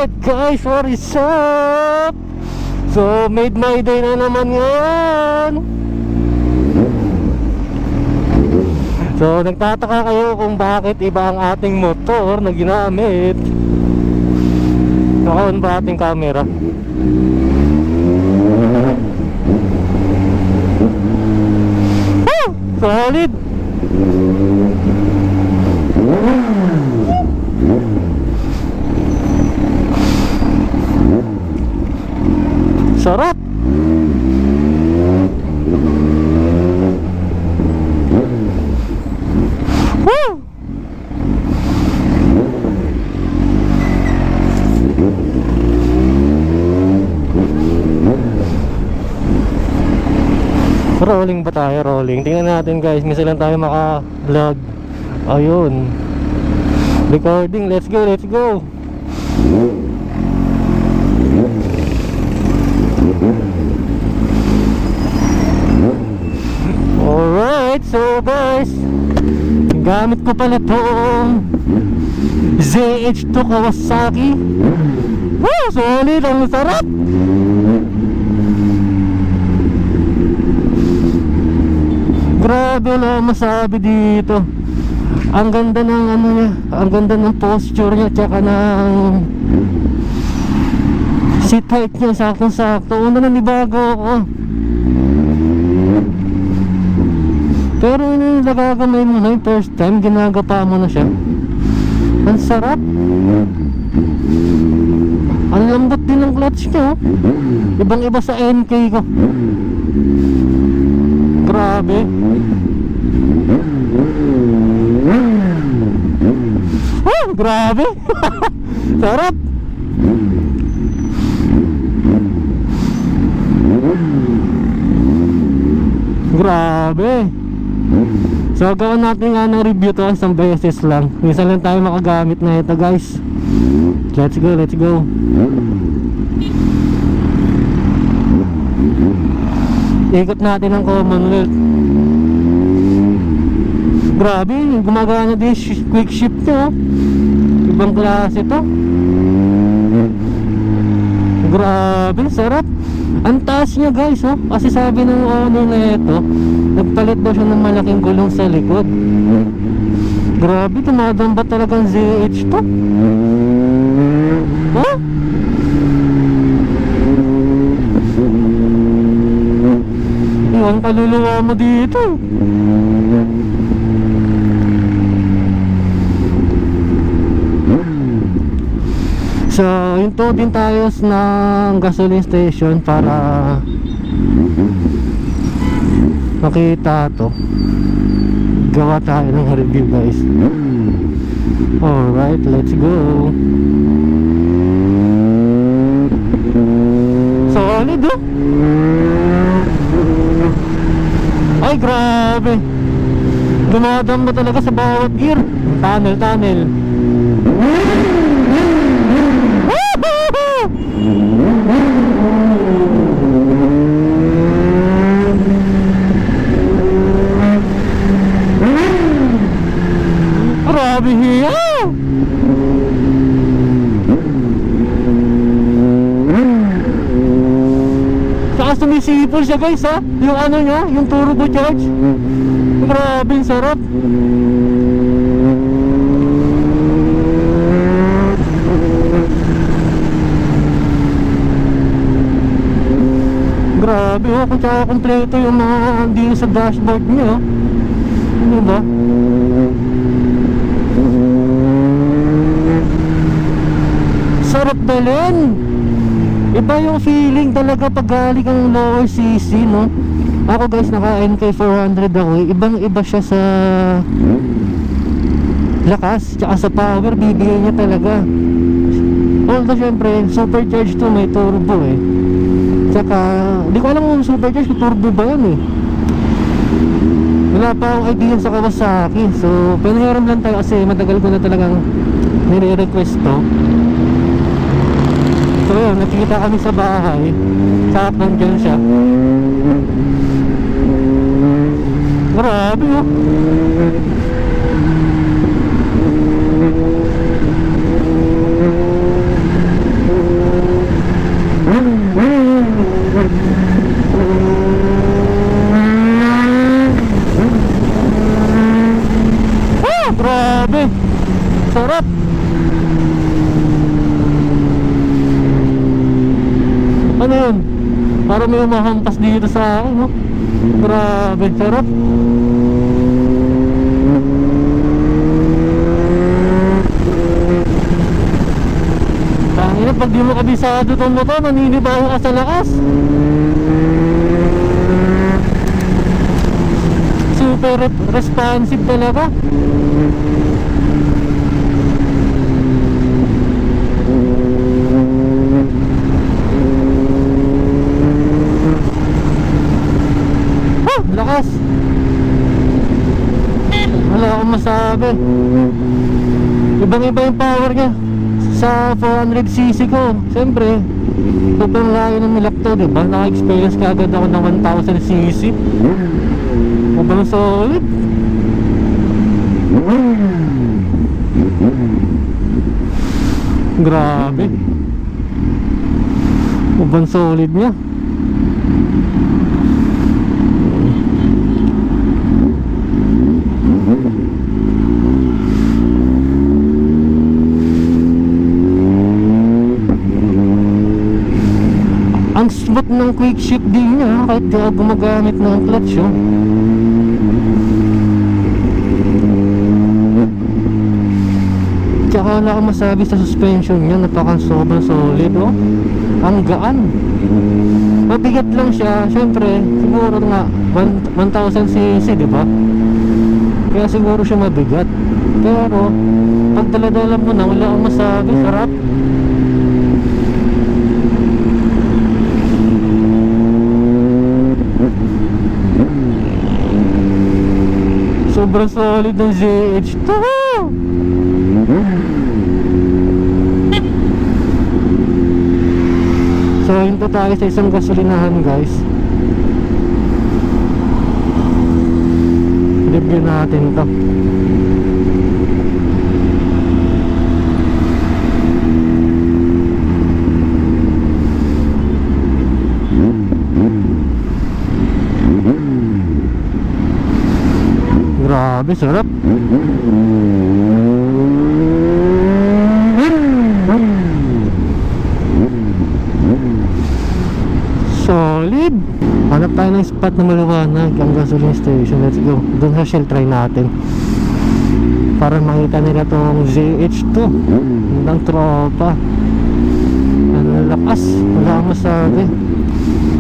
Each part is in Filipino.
Alright guys, what is up? So made my day na naman ngayon. So nagtataka kayo kung bakit iba ang ating motor na ginamit. Naka-on ba ating camera? Solid. Sarap. Woo! Rolling ba tayo? Rolling. Tingnan natin guys, minsan lang tayo maka-vlog. Ayun. Recording, let's go, let's go. Alright, so guys, gamit ko pala itong ZH2 Kawasaki. Woo! Solid, ang sarap. Grabe, wala masabi dito. Ang ganda ng ano niya, ang ganda ng posture niya, tsaka ng seat height niya, saktong-sakto. Una na nibago ako. Pero yun yung nagagamay mo na yung first time, ginagapa mo na siya. Ang sarap. Ang lambot din ng clutch niya. Ibang iba sa NK ko. Grabe. Oh, grabe. Sarap. Grabe. So gawin natin nga ng review to isang beses lang. Minsan lang tayo makagamit na ito guys. Let's go, let's go. Ikot natin ang Commonwealth. Grabe, gumagana din quick shift nyo. Ibang klase to. Grabe, sarap. Ang taas niya guys, oh. Kasi sabi ng owner na ito, nagpalit daw siya ng malaking gulong sa likod. Grabe, tumadamba talagang ZH to. Oh? Iwan kaluluwa mo dito. So, hinto din tayo ng gasoline station para makita to. Gawa tayo ng review guys. Alright, let's go. Solid oh. Ay grabe. Dumadam ba talaga sa bawat gear. Tunnel, tunnel. Grabe hiya. Saka sumisipol siya guys ha. Yung ano niya, yung turbo charge. Grabe, sarap. Grabe oh, kung tsaka kompleto yung mga dito sa dashboard niya oh. Ano ba? Sarap dalhin. Iba yung feeling talaga pag galing ang lower CC no. Ako guys naka NK 400 ako. Ibang iba siya sa lakas tsaka sa power bibigay niya talaga. Although syempre supercharged to, may turbo eh. Tsaka di ko alam kung supercharged may turbo ba yan eh. Wala pa akong idea sa Kawasaki. So pinahiram lang tayo kasi matagal ko na talagang nire-request to. So yun, nakikita kami sa bahay. Sakap nandyan siya. Grabe oh. Ano yun? Parang may umahampas dito sa akin, no? Grabe, sarap. Tangina, pag di mo kabisado itong motor, naninibaho ka sa lakas. Super responsive talaga. Lakas. Wala akong masabi. Ibang iba yung power niya sa 400cc ko. Siyempre sobrang layo ng nilak to, diba? Naka-experience ka agad ako ng 1000cc. Sobrang solid. Grabe. Sobrang solid niya. Ang smooth ng quick shift din niya kahit di ako gumagamit ng clutch, oh. Tsaka wala akong masabi sa suspension niya, sobrang solid, oh. Ang gaan. Mabigat lang siya, syempre siguro nga 1000cc, diba? Kaya siguro siya mabigat. Pero pag dala-dala mo na, wala akong masabi, sarap. Sobrang solid ng ZH2. So hinto tayo sa isang gasolinahan, guys. Review natin to. Grabe, sarap. Solid. Hanap tayo ng spot na maliwanag ang gasoline station. Let's go. Doon sa Shell try natin para makita nila tong ZH2 ng tropa. Ang lakas. Wala akong masabi.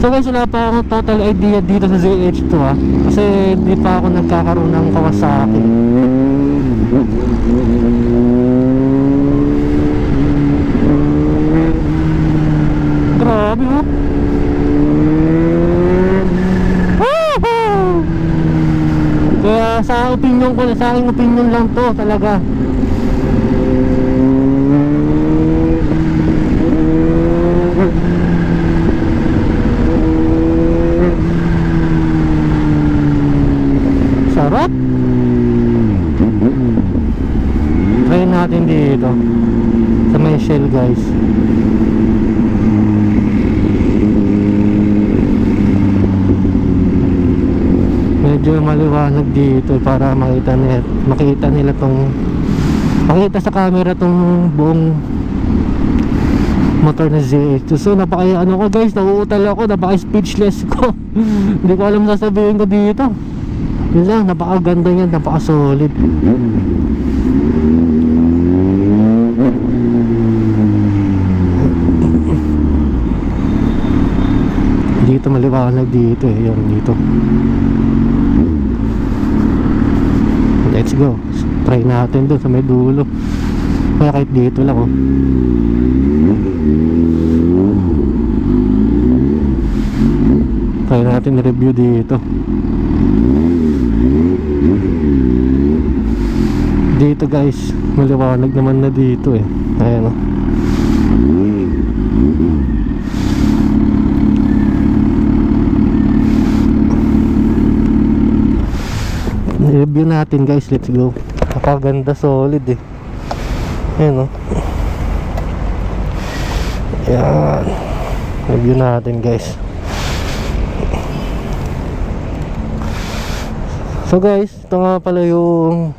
So guys, wala pa akong total idea dito sa ZH2, ha, kasi hindi pa ako nagkakaroon ng Kawasaki. Grabe, oh. Kaya sa opinion ko, sa aking opinion lang to talaga. Sarap. Try natin dito sa may Shell, guys. Medyo maliwanag dito para makita nila tong, makita sa camera tong buong motor na ZH2. So ano ko, guys, nauutal ako, speechless ko. Hindi ko alam sasabihin ko dito. Yun lang, napakaganda niyan, napaka-solid. Dito maliwanag dito, eh. Yun, dito. Let's go. Try natin doon sa may dulo. Kaya kahit dito lang, oh. Try natin review dito. Dito, guys, maliwanag naman na dito, eh. Ayan, oh. Review natin, guys, let's go. Napakaganda, solid, eh. Ayan, oh. Ayan. Review natin, guys. So guys, ito nga pala yung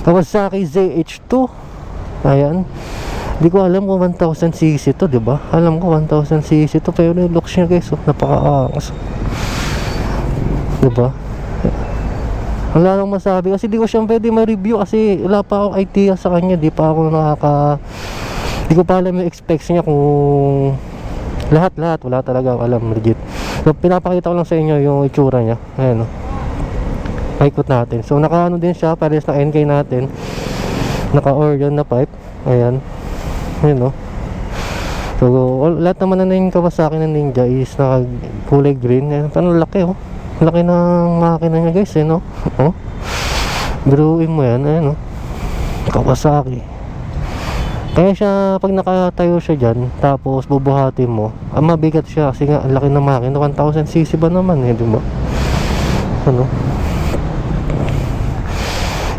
Kawasaki ZH2 Ayan. Di ko alam kung 1000cc to, di ba? Alam ko 1000cc to, pero yung looks niya guys, napaka-angas. Di ba? Wala nang masabi kasi di ko siya pwede ma-review kasi wala pa akong idea sa kanya. Di pa ako di ko pa alam yung specs niya kung lahat, wala talaga alam legit. So pinapakita ko lang sa inyo yung itsura niya. Ayan o. Paikot natin. So naka ano din siya, pares na NK natin. Naka Orion na pipe. Ayan. Ayan o. So lahat naman na yung Kawasaki na Ninja is naka kulay green. Ayan, parang laki o. Laki ng makina niya guys eh no. Oh. Biruin mo yan. Ayan o. Kawasaki. Kaya siya pag nakatayo siya dyan tapos bubuhatin mo, mabigat siya kasi nga ang laki ng makina. 1000cc ba naman eh, di ba? Ano?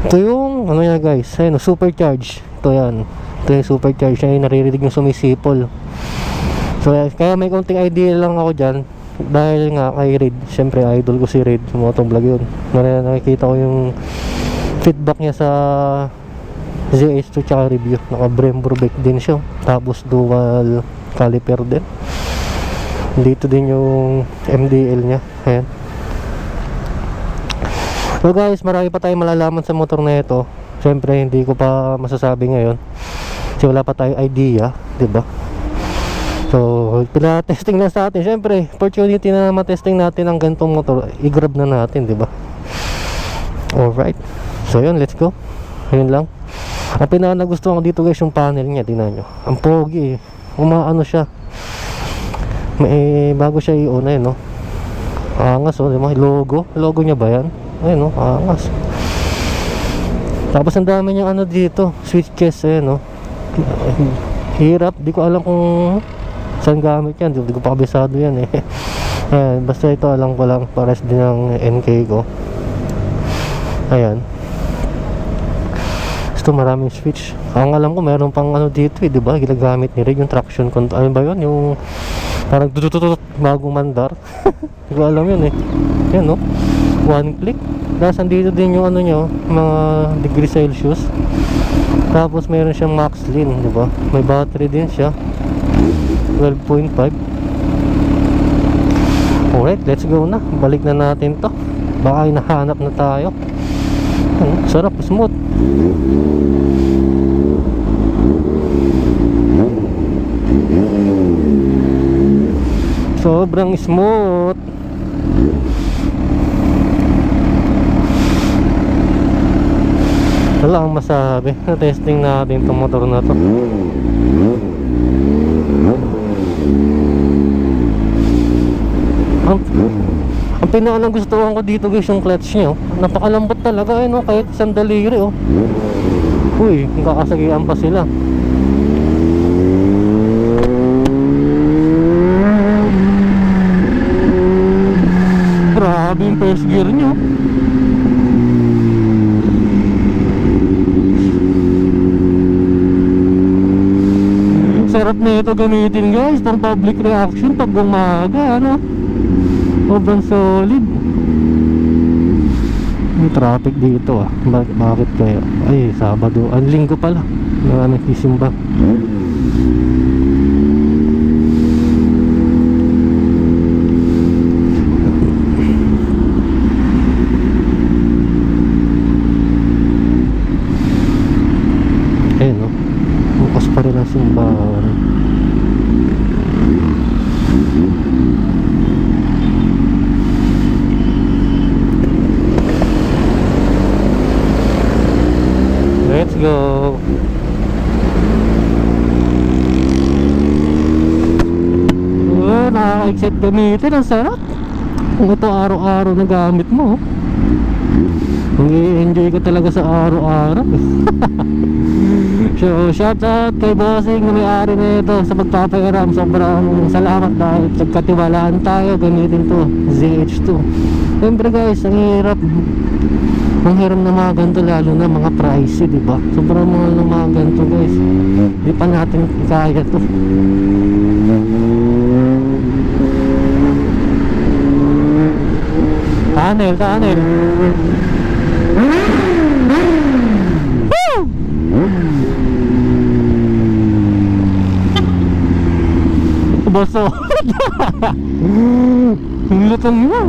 Ito yung ano yan guys, ayun, supercharge. Ito yan. Ito yung supercharge. Siya yung naririnig yung sumisipol. So kaya may konting idea lang ako dyan dahil nga kay Red. Siyempre idol ko si Red, motovlog yun. Nakikita ko yung feedback niya sa ZH2 tsaka review. Naka Brembo brake din siya. Tapos dual caliper din. Dito din yung MDL nya. Ayan. So guys, marami pa tayong malalaman sa motor na ito. Siyempre hindi ko pa masasabi ngayon kasi wala pa tayong idea, diba? So pina-testing lang sa atin. Siyempre opportunity na matesting natin ang ganitong motor, i-grab na natin, diba? Alright. So yun, let's go. Ayun lang. Ang pinaka-nagustuhan ko dito guys yung panel niya, tingnan nyo. Ang pogi eh. Umaano siya. May bago siya i-on eh no. Angas oh, diba? Logo niya ba yan? Ayun no, angas. Tapos ang dami niyang ano dito, switch case eh no. Hirap, di ko alam kung saan gamit yan. Di ko pa kabisado yan eh. Ayan, basta ito alam ko lang, pares din ng NK ko. Ayan. Ito maraming switch. Ang alam ko meron pang ano dito eh, di ba? Ginagamit ni Rig yung traction control. Ano ba yun? Yung parang tutututut bagong mandar. Hindi ko alam yun eh. Yan no. One click. Tapos andito din yung ano nyo, mga degree Celsius. Tapos meron siyang max lean, di ba? May battery din siya. 12.5. Alright, let's go na. Balik na natin to. Baka hinahanap na tayo. Sarap, smooth. Sobrang smooth. Wala akong masabi. Na-testing natin itong motor na to. Ang pinaka-nagustuhan ko dito guys yung clutch niya oh. Napakalambot talaga eh no, kahit isang daliri oh. Uy, kakasagian pa sila. Grabe yung first gear nyo. Sarap na ito gamitin guys, pang public reaction pag umaga ano. Sobrang solid. May traffic dito ah. Bakit kaya? Ay, Sabado. Ang linggo pala. Nagsisimba. Ayun no. Bukas pa rin ang simbahan. Let's go. Nakaka-excite gamitin. Ang sarap. Kung ito araw-araw na gamit mo, i-enjoy ka talaga sa araw-araw. So shout out kay Bossing na may-ari na ito sa pagpapairam. Sobrang salamat dahil nagkatiwalaan tayo gamitin to ZH2. Siyempre guys, ang hirap manghiram na mga ganito, lalo na mga pricey, diba? Sobrang mahal ng mga ganito guys. Di pa natin kaya to. Tunnel. Woo! Baso. Lutang yun.